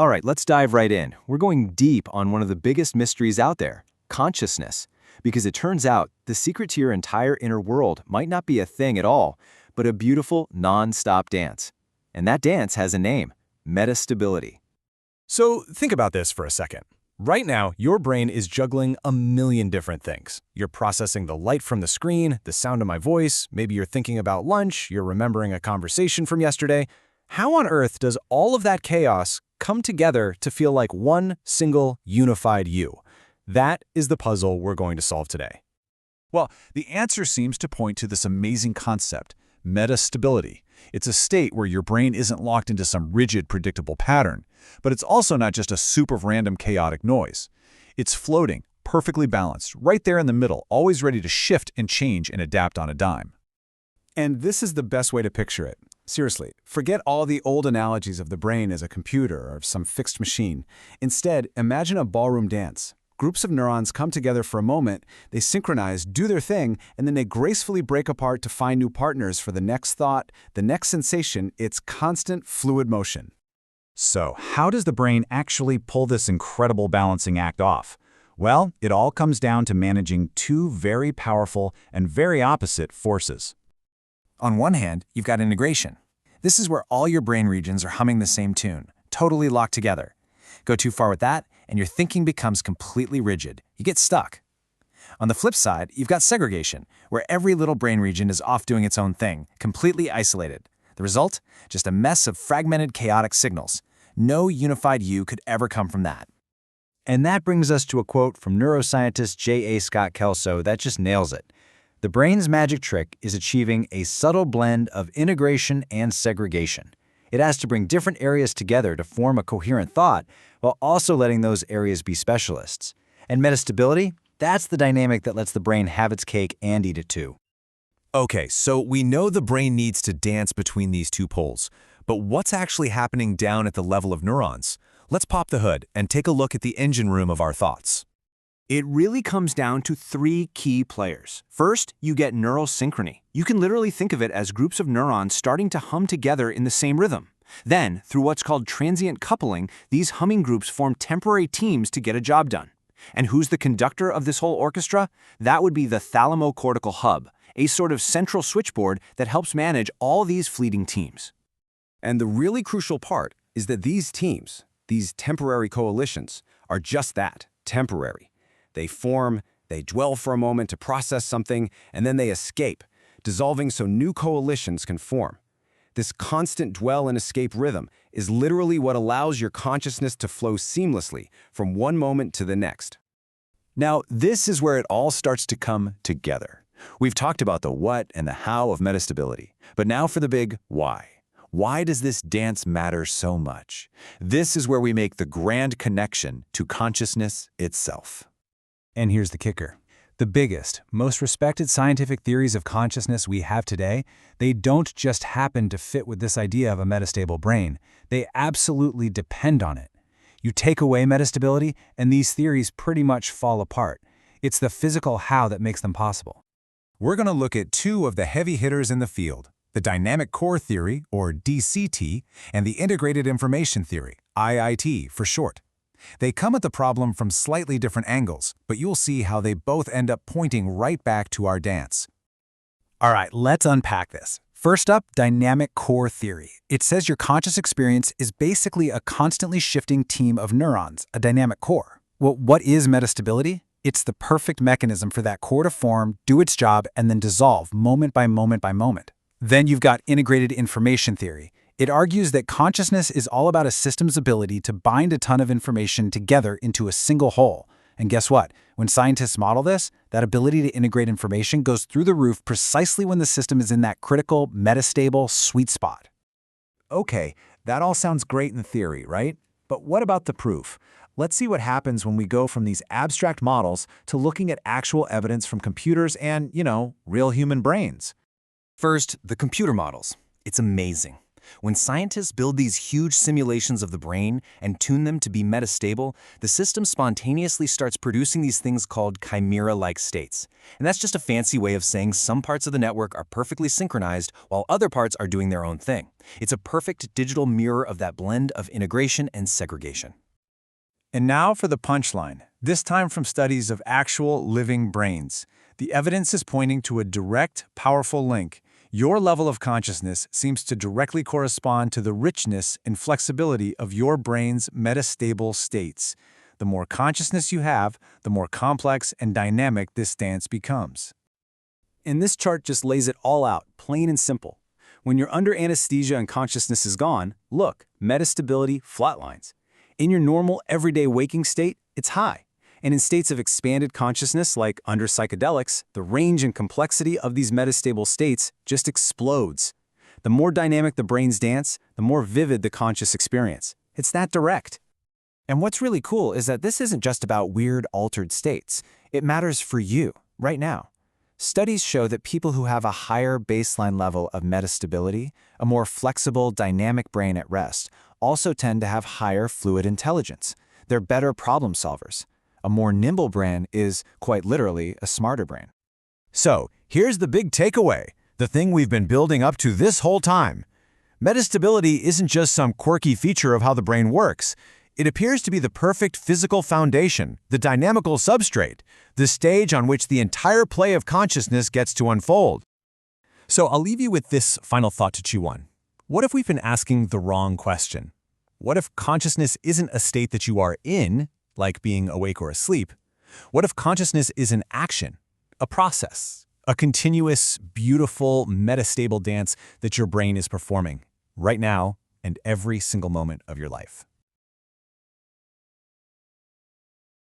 All right, let's dive right in. We're going deep on one of the biggest mysteries out there, consciousness. Because it turns out the secret to your entire inner world might not be a thing at all, but a beautiful, non-stop dance. And that dance has a name, metastability. So think about this for a second. Right now, your brain is juggling a million different things. You're processing the light from the screen, the sound of my voice, maybe you're thinking about lunch, you're remembering a conversation from yesterday. How on earth does all of that chaos come together to feel like one single unified you? That is the puzzle we're going to solve today. Well, the answer seems to point to this amazing concept, metastability. It's a state where your brain isn't locked into some rigid, predictable pattern, but it's also not just a soup of random chaotic noise. It's floating, perfectly balanced, right there in the middle, always ready to shift and change and adapt on a dime. And this is the best way to picture it. Seriously, forget all the old analogies of the brain as a computer or some fixed machine. Instead, imagine a ballroom dance. Groups of neurons come together for a moment, they synchronize, do their thing, and then they gracefully break apart to find new partners for the next thought, the next sensation. It's constant, fluid motion. So, how does the brain actually pull this incredible balancing act off? Well, it all comes down to managing two very powerful and very opposite forces. On one hand, you've got integration. This is where all your brain regions are humming the same tune, totally locked together. Go too far with that, and your thinking becomes completely rigid. You get stuck. On the flip side, you've got segregation, where every little brain region is off doing its own thing, completely isolated. The result? Just a mess of fragmented, chaotic signals. No unified you could ever come from that. And that brings us to a quote from neuroscientist J.A. Scott Kelso that just nails it. The brain's magic trick is achieving a subtle blend of integration and segregation. It has to bring different areas together to form a coherent thought, while also letting those areas be specialists. And metastability? That's the dynamic that lets the brain have its cake and eat it too. Okay, so we know the brain needs to dance between these two poles, but what's actually happening down at the level of neurons? Let's pop the hood and take a look at the engine room of our thoughts. It really comes down to three key players. First, you get neural synchrony. You can literally think of it as groups of neurons starting to hum together in the same rhythm. Then, through what's called transient coupling, these humming groups form temporary teams to get a job done. And who's the conductor of this whole orchestra? That would be the thalamocortical hub, a sort of central switchboard that helps manage all these fleeting teams. And the really crucial part is that these teams, these temporary coalitions, are just that, temporary. They form, they dwell for a moment to process something, and then they escape, dissolving so new coalitions can form. This constant dwell and escape rhythm is literally what allows your consciousness to flow seamlessly from one moment to the next. Now, this is where it all starts to come together. We've talked about the what and the how of metastability, but now for the big why. Why does this dance matter so much? This is where we make the grand connection to consciousness itself. And here's the kicker. The biggest, most respected scientific theories of consciousness we have today, they don't just happen to fit with this idea of a metastable brain. They absolutely depend on it. You take away metastability, and these theories pretty much fall apart. It's the physical how that makes them possible. We're going to look at two of the heavy hitters in the field, the dynamic core theory, or DCT, and the integrated information theory, IIT for short. They come at the problem from slightly different angles, but you'll see how they both end up pointing right back to our dance. All right, let's unpack this. First up, dynamic core theory. It says your conscious experience is basically a constantly shifting team of neurons, a dynamic core. Well, what is metastability? It's the perfect mechanism for that core to form, do its job, and then dissolve moment by moment by moment. Then you've got integrated information theory. It argues that consciousness is all about a system's ability to bind a ton of information together into a single whole. And guess what? When scientists model this, that ability to integrate information goes through the roof precisely when the system is in that critical, metastable sweet spot. Okay, that all sounds great in theory, right? But what about the proof? Let's see what happens when we go from these abstract models to looking at actual evidence from computers and, real human brains. First, the computer models. It's amazing. When scientists build these huge simulations of the brain and tune them to be metastable, the system spontaneously starts producing these things called chimera-like states. And that's just a fancy way of saying some parts of the network are perfectly synchronized while other parts are doing their own thing. It's a perfect digital mirror of that blend of integration and segregation. And now for the punchline, this time from studies of actual living brains. The evidence is pointing to a direct, powerful link. Your level of consciousness seems to directly correspond to the richness and flexibility of your brain's metastable states. The more consciousness you have, the more complex and dynamic this dance becomes. And this chart just lays it all out, plain and simple. When you're under anesthesia and consciousness is gone, look, metastability flatlines. In your normal, everyday waking state, it's high. And in states of expanded consciousness, like under psychedelics, the range and complexity of these metastable states just explodes. The more dynamic the brains dance, the more vivid the conscious experience. It's that direct. And what's really cool is that this isn't just about weird, altered states. It matters for you, right now. Studies show that people who have a higher baseline level of metastability, a more flexible, dynamic brain at rest, also tend to have higher fluid intelligence. They're better problem solvers. A more nimble brain is, quite literally, a smarter brain. So, here's the big takeaway, the thing we've been building up to this whole time. Metastability isn't just some quirky feature of how the brain works. It appears to be the perfect physical foundation, the dynamical substrate, the stage on which the entire play of consciousness gets to unfold. So I'll leave you with this final thought to chew on. What if we've been asking the wrong question? What if consciousness isn't a state that you are in, like being awake or asleep? What if consciousness is an action, a process, a continuous, beautiful, metastable dance that your brain is performing right now and every single moment of your life?